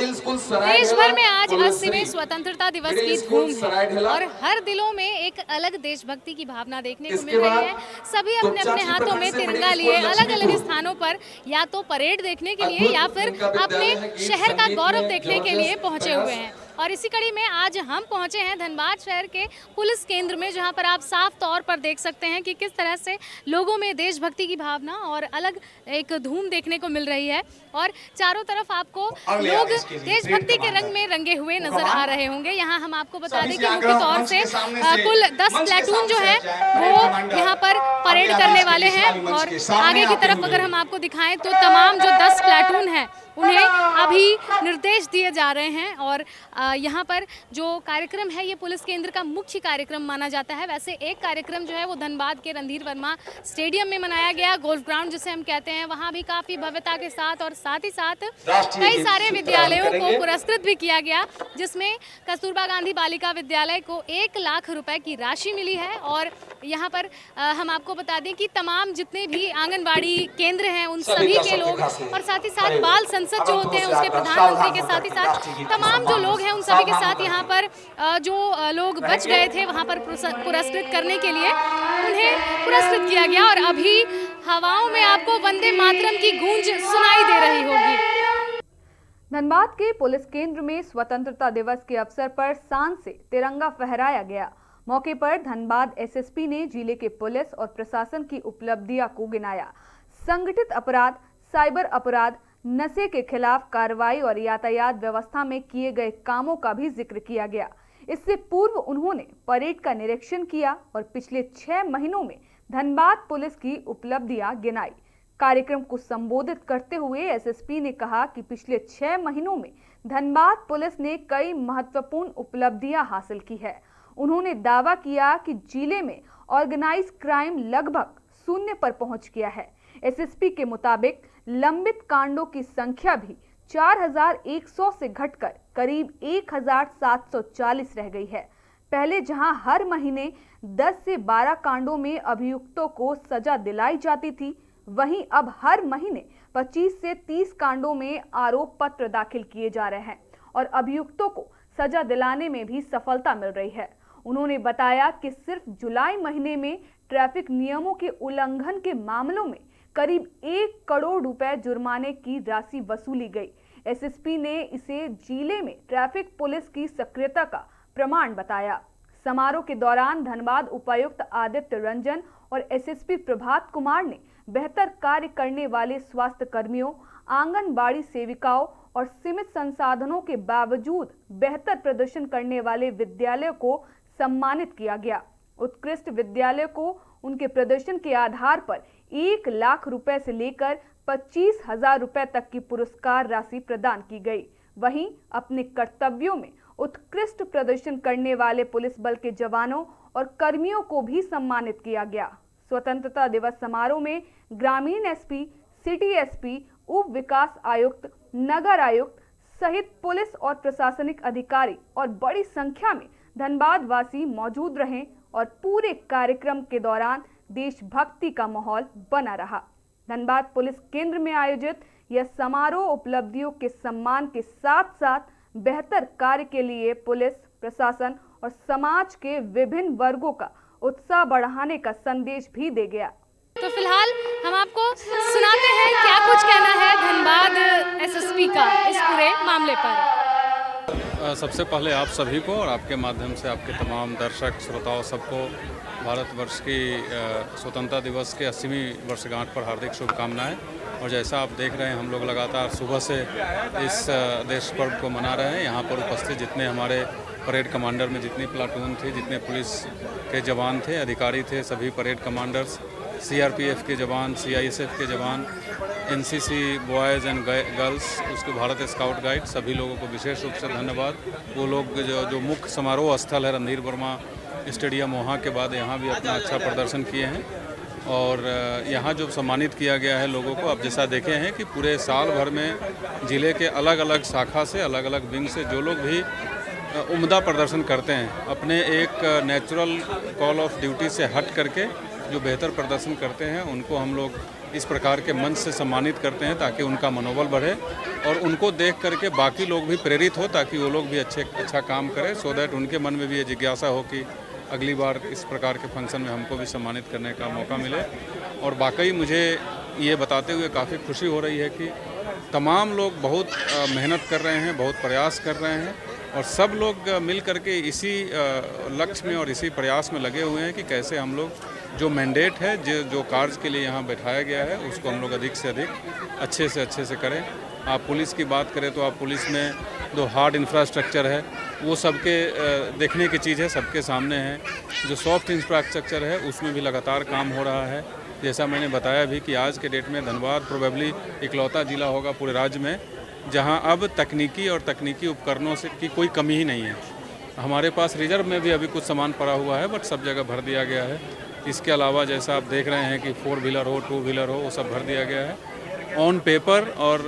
देश भर में आज 80वें स्वतंत्रता दिवस की धूम है और हर दिलों में एक अलग देशभक्ति की भावना देखने को मिल रही है। सभी अपने अपने हाथों में तिरंगा लिए अलग अलग स्थानों पर या तो परेड देखने के लिए या फिर अपने शहर का गौरव देखने के लिए पहुंचे हुए हैं। और इसी कड़ी में आज हम पहुंचे हैं धनबाद शहर के पुलिस केंद्र में, जहां पर आप साफ तौर पर देख सकते हैं कि किस तरह से लोगों में देशभक्ति की भावना और अलग एक धूम देखने को मिल रही है। और चारों तरफ आपको लोग देशभक्ति के रंग में रंगे हुए नजर आ रहे होंगे। यहाँ हम आपको बता दें कि मुख्य तौर से कुल 10 प्लेटून जो है वो यहाँ पर परेड करने वाले हैं। और आगे की तरफ अगर हम आपको दिखाएं तो तमाम जो 10 प्लेटून हैं उन्हें अभी निर्देश दिए जा रहे हैं। और यहाँ पर जो कार्यक्रम है ये पुलिस केंद्र का मुख्य कार्यक्रम माना जाता है। वैसे एक कार्यक्रम जो है वो धनबाद के रणधीर वर्मा स्टेडियम में मनाया गया, गोल्फ ग्राउंड जिसे हम कहते हैं, वहाँ भी काफ़ी भव्यता के साथ और साथ ही साथ कई सारे विद्यालयों को पुरस्कृत भी किया गया, जिसमें कस्तूरबा गांधी बालिका विद्यालय को 1 लाख रुपए की राशि मिली है। और यहाँ पर हम आपको बता दें कि तमाम जितने भी आंगनबाड़ी केंद्र हैं उन सभी के लोग और साथ ही साथ बाल संसद जो होते हैं उसके प्रधानमंत्री के साथ ही साथ तमाम जो लोग हैं उन सभी के साथ यहाँ पर जो लोग बच गए थे वहाँ पर पुरस्कृत करने के लिए उन्हें पुरस्कृत किया गया। और अभी हवाओं में आपको वंदे मातरम की गूंज सुनाई दे रही होगी। धनबाद के पुलिस केंद्र में स्वतंत्रता दिवस के अवसर पर शान से तिरंगा फहराया गया। मौके पर धनबाद एसएसपी ने जिले के पुलिस और प्रशासन की उपलब्धियां को गिनाया। संगठित अपराध, साइबर अपराध, नशे के खिलाफ कार्रवाई और यातायात व्यवस्था में किए गए कामों का भी जिक्र किया गया। इससे पूर्व उन्होंने परेड का निरीक्षण किया और पिछले 6 महीनों में धनबाद पुलिस की उपलब्धियां गिनाई। कार्यक्रम को संबोधित करते हुए एसएसपी ने कहा कि पिछले 6 महीनों में धनबाद पुलिस ने कई महत्वपूर्ण उपलब्धियां हासिल की है। उन्होंने दावा किया कि जिले में ऑर्गेनाइज क्राइम लगभग 0 पर पहुंच गया है। एसएसपी के मुताबिक लंबित कांडों की संख्या भी 4100 से घटकर करीब 1740 रह गई है। पहले जहां हर महीने 10 से 12 कांडों में अभियुक्तों को सजा दिलाई जाती थी, वहीं अब हर महीने 25 से 30 कांडों में आरोप पत्र दाखिल किए जा रहे हैं और अभियुक्तों को सजा दिलाने में भी सफलता मिल रही है। उन्होंने बताया कि सिर्फ जुलाई महीने में ट्रैफिक नियमों के उल्लंघन के मामलों में करीब 1 करोड़ रुपए जुर्माने की राशि वसूली गई। एसएसपी ने इसे जिले में ट्रैफिक पुलिस की सक्रियता का प्रमाण बताया। समारोह के दौरान धनबाद उपायुक्त आदित्य रंजन और एसएसपी प्रभात कुमार ने बेहतर कार्य करने वाले स्वास्थ्य कर्मियों, आंगनबाड़ी सेविकाओं और सीमित संसाधनों के बावजूद बेहतर प्रदर्शन करने वाले विद्यालयों को सम्मानित किया गया। उत्कृष्ट विद्यालय को उनके प्रदर्शन के आधार पर 1 लाख रुपए से लेकर 25,000 रुपए तक की पुरस्कार राशि प्रदान की गई। वहीं अपने कर्तव्यों में उत्कृष्ट प्रदर्शन करने वाले पुलिस बल के जवानों और कर्मियों को भी सम्मानित किया गया। स्वतंत्रता दिवस समारोह में ग्रामीण एसपी, सिटी एसपी, उप विकास आयुक्त, नगर आयुक्त सहित पुलिस और प्रशासनिक अधिकारी और बड़ी संख्या में धनबाद वासी मौजूद रहे और पूरे कार्यक्रम के दौरान देशभक्ति का माहौल बना रहा। धनबाद पुलिस केंद्र में आयोजित यह समारोह उपलब्धियों के सम्मान के साथ साथ बेहतर कार्य के लिए पुलिस, प्रशासन और समाज के विभिन्न वर्गों का उत्साह बढ़ाने का संदेश भी दे गया। तो फिलहाल हम आपको सुनाते हैं क्या कुछ कहना है धनबाद एसएसपी का इस पूरे मामले पर। सबसे पहले आप सभी को और आपके माध्यम से आपके तमाम दर्शक श्रोताओं सबको भारतवर्ष की स्वतंत्रता दिवस के 80वीं वर्षगांठ पर हार्दिक शुभकामनाएं। और जैसा आप देख रहे हैं हम लोग लगातार सुबह से इस देश पर्व को मना रहे हैं। यहाँ पर उपस्थित जितने हमारे परेड कमांडर में जितनी प्लाटून थी, जितने पुलिस के जवान थे, अधिकारी थे, सभी परेड कमांडर्स, सीआरपीएफ के जवान, सीआईएसएफ के जवान, एनसीसी बॉयज़ एंड गर्ल्स, उसके भारत स्काउट गाइड, सभी लोगों को विशेष रूप से धन्यवाद। वो लोग जो मुख्य समारोह स्थल है रणधीर वर्मा स्टेडियम, वहाँ के बाद यहाँ भी अपना अच्छा प्रदर्शन किए हैं। और यहाँ जो सम्मानित किया गया है लोगों को, अब जैसा देखे हैं कि पूरे साल भर में जिले के अलग अलग शाखा से, अलग अलग विंग से जो लोग भी उम्दा प्रदर्शन करते हैं, अपने एक नेचुरल कॉल ऑफ ड्यूटी से हट करके जो बेहतर प्रदर्शन करते हैं, उनको हम लोग इस प्रकार के मंच से सम्मानित करते हैं ताकि उनका मनोबल बढ़े और उनको देख करके बाकी लोग भी प्रेरित हो ताकि वो लोग भी अच्छा काम करें, सो दैट उनके मन में भी ये जिज्ञासा हो कि अगली बार इस प्रकार के फंक्शन में हमको भी सम्मानित करने का मौका मिले। और वाकई मुझे ये बताते हुए काफ़ी खुशी हो रही है कि तमाम लोग बहुत मेहनत कर रहे हैं, बहुत प्रयास कर रहे हैं और सब लोग मिल करके इसी लक्ष्य में और इसी प्रयास में लगे हुए हैं कि कैसे हम लोग जो मैंडेट है, जो कार्य के लिए यहाँ बैठाया गया है, उसको हम लोग अधिक से अधिक अच्छे से करें। आप पुलिस की बात करें तो आप पुलिस में जो हार्ड इंफ्रास्ट्रक्चर है वो सबके देखने की चीज़ है, सबके सामने है। जो सॉफ्ट इंफ्रास्ट्रक्चर है उसमें भी लगातार काम हो रहा है। जैसा मैंने बताया भी कि आज के डेट में धनबाद प्रोबेबली इकलौता ज़िला होगा पूरे राज्य में जहां अब तकनीकी और तकनीकी उपकरणों से की कोई कमी ही नहीं है। हमारे पास रिजर्व में भी अभी कुछ सामान पड़ा हुआ है बट सब जगह भर दिया गया है। इसके अलावा जैसा आप देख रहे हैं कि 4 व्हीलर हो, 2 व्हीलर हो, वो सब भर दिया गया है। ऑन पेपर और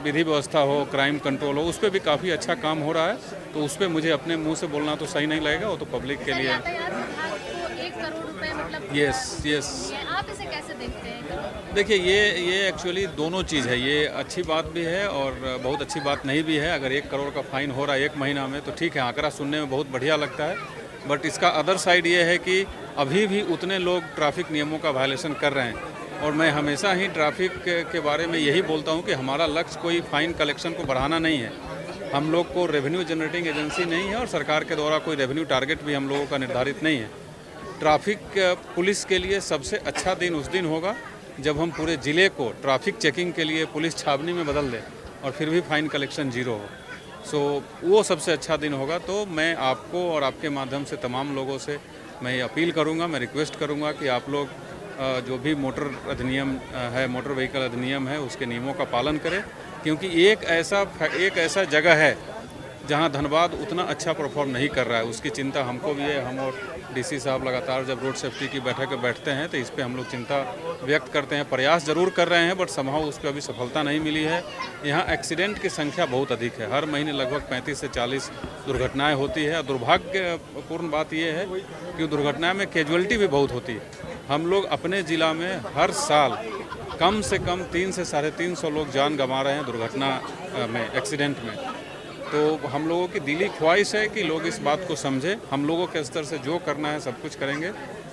विधि व्यवस्था हो, क्राइम कंट्रोल हो, उस पर भी काफ़ी अच्छा काम हो रहा है। तो उस पर मुझे अपने मुंह से बोलना तो सही नहीं लगेगा, वो तो पब्लिक के लिए। 1 करोड़ रुपए मतलब यस आप इसे कैसे देखते हैं? देखिए ये एक्चुअली दोनों चीज़ है। ये अच्छी बात भी है और बहुत अच्छी बात नहीं भी है। अगर 1 करोड़ का फाइन हो रहा है 1 महीना में तो ठीक है, आंकड़ा सुनने में बहुत बढ़िया लगता है। बट इसका अदर साइड ये है कि अभी भी उतने लोग ट्रैफिक नियमों का वायलेशन कर रहे हैं। और मैं हमेशा ही ट्रैफिक के बारे में यही बोलता हूँ कि हमारा लक्ष्य कोई फाइन कलेक्शन को बढ़ाना नहीं है। हम लोग को रेवेन्यू जनरेटिंग एजेंसी नहीं है और सरकार के द्वारा कोई रेवेन्यू टारगेट भी हम लोगों का निर्धारित नहीं है। ट्रैफिक पुलिस के लिए सबसे अच्छा दिन उस दिन होगा जब हम पूरे ज़िले को ट्रैफिक चेकिंग के लिए पुलिस छावनी में बदल दें और फिर भी फाइन कलेक्शन 0 हो। सो वो सबसे अच्छा दिन होगा। तो मैं आपको और आपके माध्यम से तमाम लोगों से मैं ये अपील करूंगा, मैं रिक्वेस्ट करूंगा कि आप लोग जो भी मोटर अधिनियम है, मोटर व्हीकल अधिनियम है, उसके नियमों का पालन करें। क्योंकि एक ऐसा जगह है जहां धनबाद उतना अच्छा परफॉर्म नहीं कर रहा है, उसकी चिंता हमको भी है। हम और डीसी साहब लगातार जब रोड सेफ्टी की बैठक में बैठते हैं तो इस पे हम लोग चिंता व्यक्त करते हैं। प्रयास जरूर कर रहे हैं बट समहाउ उस पर अभी सफलता नहीं मिली है। यहाँ एक्सीडेंट की संख्या बहुत अधिक है, हर महीने लगभग 35 से 40 दुर्घटनाएं होती है। दुर्भाग्यपूर्ण बात यह है कि दुर्घटना में कैजुअलिटी भी बहुत होती है। हम लोग अपने ज़िला में हर साल कम से कम 300 से 350 लोग जान गंवा रहे हैं दुर्घटना में, एक्सीडेंट में। तो हम लोगों की दिली ख्वाहिश है कि लोग इस बात को समझें। हम लोगों के स्तर से जो करना है सब कुछ करेंगे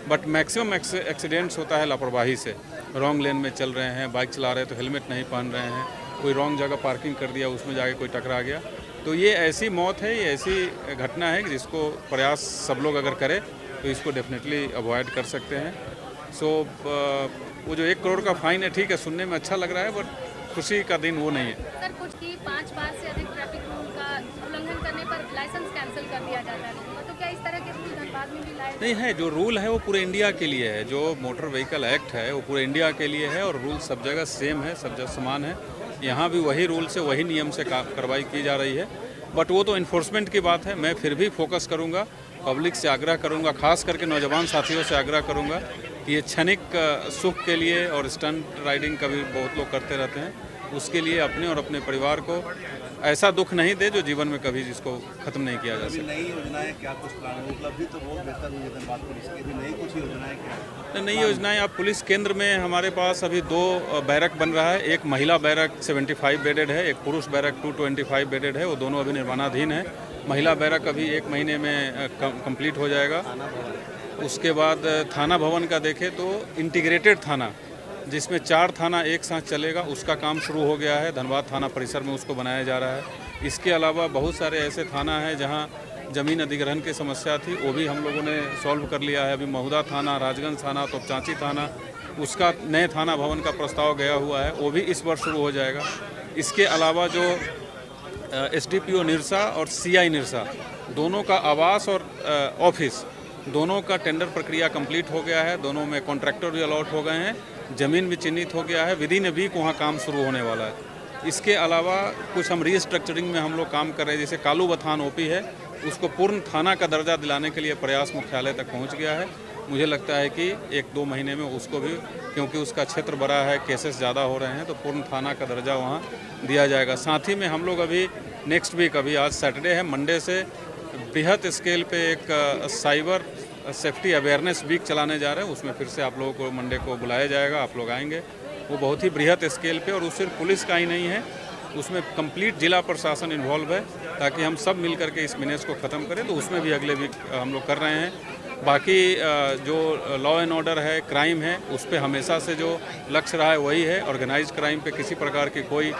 बट मैक्सिमम एक्सीडेंट्स होता है लापरवाही से। रॉन्ग लेन में चल रहे हैं, बाइक चला रहे हैं तो हेलमेट नहीं पहन रहे हैं, कोई रॉन्ग जगह पार्किंग कर दिया, उसमें जाके कोई टकरा गया। तो ये ऐसी मौत है, ये ऐसी घटना है जिसको प्रयास सब लोग अगर करें तो इसको डेफिनेटली अवॉइड कर सकते हैं। सो वो जो 1 करोड़ का फाइन है, ठीक है, सुनने में अच्छा लग रहा है बट खुशी का दिन वो नहीं है। सर कुछ की 5 बार से अधिक ट्रैफिक रूल का उल्लंघन करने पर लाइसेंस कैंसिल कर दिया जाता है, तो क्या इस तरह के रूल धनबाद में भी लाए? नहीं है, जो रूल है वो पूरे इंडिया के लिए है। जो मोटर व्हीकल एक्ट है वो पूरे इंडिया के लिए है और रूल सब जगह सेम है, सब जगह समान है। यहाँ भी वही रूल से, वही नियम से कार्रवाई की जा रही है। बट वो तो इन्फोर्समेंट की बात है। मैं फिर भी फोकस करूँगा, पब्लिक से आग्रह करूँगा, खास करके नौजवान साथियों से आग्रह करूँगा कि ये क्षणिक सुख के लिए और स्टंट राइडिंग का भी बहुत लोग करते रहते हैं, उसके लिए अपने और अपने परिवार को ऐसा दुख नहीं दे जो जीवन में कभी जिसको खत्म नहीं किया जा सकता। नई योजनाएं क्या कुछ प्लान उपलब्धि तो बहुत बेहतर हुई है धनबाद पुलिस की, भी नई कुछ योजनाएं क्या? नई योजनाएं आप पुलिस केंद्र में हमारे पास अभी 2 बैरक बन रहा है। एक महिला बैरक 75 बेडेड है, एक पुरुष बैरक 225 बेडेड है। वो दोनों अभी निर्माणाधीन है। महिला बैरक अभी 1 महीने में कंप्लीट हो जाएगा। उसके बाद थाना भवन का देखें तो इंटीग्रेटेड थाना जिसमें 4 थाना एक साथ चलेगा, उसका काम शुरू हो गया है। धनबाद थाना परिसर में उसको बनाया जा रहा है। इसके अलावा बहुत सारे ऐसे थाना हैं जहां ज़मीन अधिग्रहण की समस्या थी, वो भी हम लोगों ने सॉल्व कर लिया है। अभी महुदा थाना, राजगंज थाना, तोपचांची थाना, उसका नए थाना भवन का प्रस्ताव गया हुआ है, वो भी इस वर्ष शुरू हो जाएगा। इसके अलावा जो SDPO निरसा और CI निरसा दोनों का आवास और ऑफिस दोनों का टेंडर प्रक्रिया कंप्लीट हो गया है। दोनों में कॉन्ट्रैक्टर भी अलॉट हो गए हैं, ज़मीन भी चिन्हित हो गया है। विदिन ए वीक वहाँ काम शुरू होने वाला है। इसके अलावा कुछ हम रीस्ट्रक्चरिंग में हम लोग काम कर रहे हैं। जैसे कालू बथान OP है, उसको पूर्ण थाना का दर्जा दिलाने के लिए प्रयास मुख्यालय तक पहुँच गया है। मुझे लगता है कि 1-2 महीने में उसको भी, क्योंकि उसका क्षेत्र बड़ा है, केसेस ज़्यादा हो रहे हैं, तो पूर्ण थाना का दर्जा वहाँ दिया जाएगा। साथ ही में हम लोग अभी नेक्स्ट वीक, अभी आज सैटरडे है, मंडे से बृहद स्केल पे एक साइबर सेफ्टी अवेयरनेस वीक चलाने जा रहे हैं। उसमें फिर से आप लोगों को मंडे को बुलाया जाएगा, आप लोग आएंगे वो बहुत ही बृहत स्केल पे, और वो सिर्फ पुलिस का ही नहीं है, उसमें कंप्लीट जिला प्रशासन इन्वॉल्व है, ताकि हम सब मिल करके इस मिनेस को ख़त्म करें। तो उसमें भी अगले वीक हम लोग कर रहे हैं। बाकी जो लॉ एंड ऑर्डर है, क्राइम है, उस पर हमेशा से जो लक्ष्य रहा है वही है। ऑर्गेनाइज क्राइम पे किसी प्रकार की कोई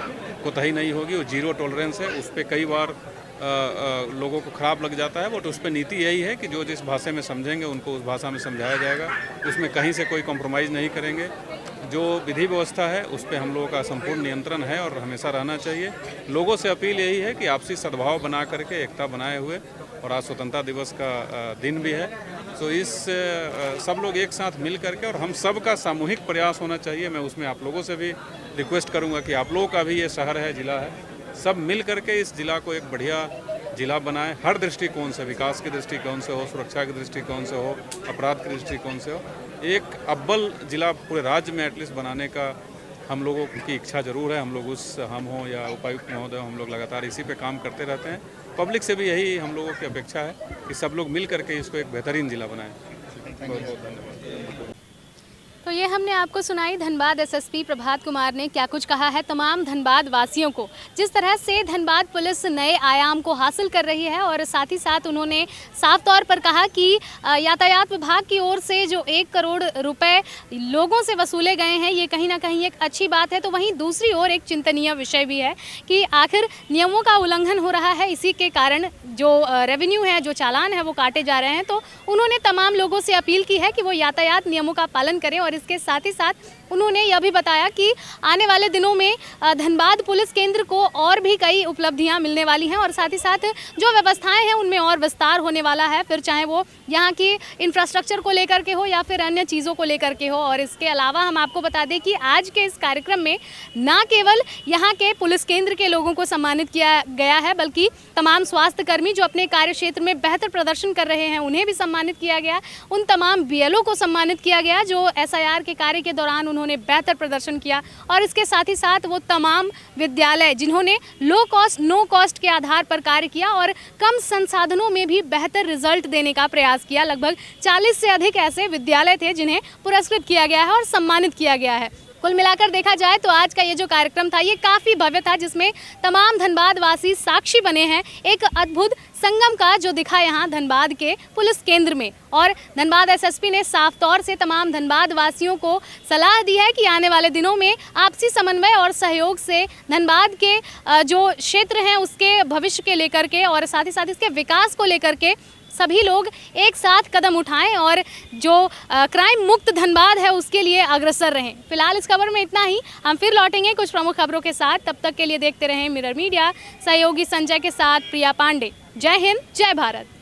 कोताही नहीं होगी, वो जीरो टॉलरेंस है। उस पर कई बार लोगों को ख़राब लग जाता है, बट उस पर नीति यही है कि जो जिस भाषा में समझेंगे उनको उस भाषा में समझाया जाएगा। उसमें कहीं से कोई कॉम्प्रोमाइज़ नहीं करेंगे। जो विधि व्यवस्था है उस पर हम लोगों का संपूर्ण नियंत्रण है और हमेशा रहना चाहिए। लोगों से अपील यही है कि आपसी सद्भाव बना करके एकता बनाए हुए, और आज स्वतंत्रता दिवस का दिन भी है, तो इस सब लोग एक साथ मिल करके, और हम सब का सामूहिक प्रयास होना चाहिए। मैं उसमें आप लोगों से भी रिक्वेस्ट करूंगा कि आप लोगों का भी ये शहर है, जिला है, सब मिल करके इस जिला को एक बढ़िया जिला बनाएं। हर दृष्टिकोण से, विकास के दृष्टिकोण से हो, सुरक्षा के दृष्टिकोण से हो, अपराध के दृष्टिकोण से हो, एक अव्वल जिला पूरे राज्य में एटलीस्ट बनाने का हम लोगों की इच्छा जरूर है। हम लोग हम हो या उपायुक्त महोदय, हम लोग लगातार इसी पे काम करते रहते हैं। पब्लिक से भी यही हम लोगों की अपेक्षा है कि सब लोग मिल करके इसको एक बेहतरीन जिला बनाएं। बहुत बहुत धन्यवाद। तो ये हमने आपको सुनाई धनबाद एसएसपी प्रभात कुमार ने क्या कुछ कहा है तमाम धनबाद वासियों को। जिस तरह से धनबाद पुलिस नए आयाम को हासिल कर रही है, और साथ ही साथ उन्होंने साफ तौर पर कहा कि यातायात विभाग की ओर से जो 1 करोड़ रुपए लोगों से वसूले गए हैं, ये कहीं ना कहीं एक अच्छी बात है। तो वहीं दूसरी ओर एक चिंतनीय विषय भी है कि आखिर नियमों का उल्लंघन हो रहा है, इसी के कारण जो रेवेन्यू है, जो चालान है, वो काटे जा रहे हैं। तो उन्होंने तमाम लोगों से अपील की है कि वो यातायात नियमों का पालन करें, और इसके साथ ही साथ उन्होंने यह भी बताया कि आने वाले दिनों में धनबाद पुलिस केंद्र को और भी कई उपलब्धियां मिलने वाली हैं, और साथ ही साथ जो व्यवस्थाएं हैं उनमें और विस्तार होने वाला है, फिर चाहे वो यहाँ की इंफ्रास्ट्रक्चर को लेकर के हो या फिर अन्य चीज़ों को लेकर के हो। और इसके अलावा हम आपको बता दें कि आज के इस कार्यक्रम में न केवल यहाँ के पुलिस केंद्र के लोगों को सम्मानित किया गया है, बल्कि तमाम स्वास्थ्य कर्मी जो अपने कार्य क्षेत्र में बेहतर प्रदर्शन कर रहे हैं उन्हें भी सम्मानित किया गया। उन तमाम बीएलओ को सम्मानित किया गया जो एसआईआर के कार्य के दौरान उन्होंने बेहतर प्रदर्शन किया, और इसके साथ ही साथ वो तमाम विद्यालय जिन्होंने लो कॉस्ट नो कॉस्ट के आधार पर कार्य किया और कम संसाधनों में भी बेहतर रिजल्ट देने का प्रयास किया। लगभग 40 से अधिक ऐसे विद्यालय थे जिन्हें पुरस्कृत किया गया है और सम्मानित किया गया है। कुल मिलाकर देखा जाए तो आज का ये जो कार्यक्रम था ये काफ़ी भव्य था, जिसमें तमाम धनबाद वासी साक्षी बने हैं एक अद्भुत संगम का जो दिखा यहाँ धनबाद के पुलिस केंद्र में। और धनबाद एसएसपी ने साफ तौर से तमाम धनबाद वासियों को सलाह दी है कि आने वाले दिनों में आपसी समन्वय और सहयोग से धनबाद के जो क्षेत्र हैं उसके भविष्य के लेकर के और साथ ही साथ इसके विकास को लेकर के सभी लोग एक साथ कदम उठाएं और जो क्राइम मुक्त धनबाद है उसके लिए अग्रसर रहें। फिलहाल इस खबर में इतना ही, हम फिर लौटेंगे कुछ प्रमुख खबरों के साथ। तब तक के लिए देखते रहें मिरर मीडिया। सहयोगी संजय के साथ प्रिया पांडे। जय हिंद, जय भारत।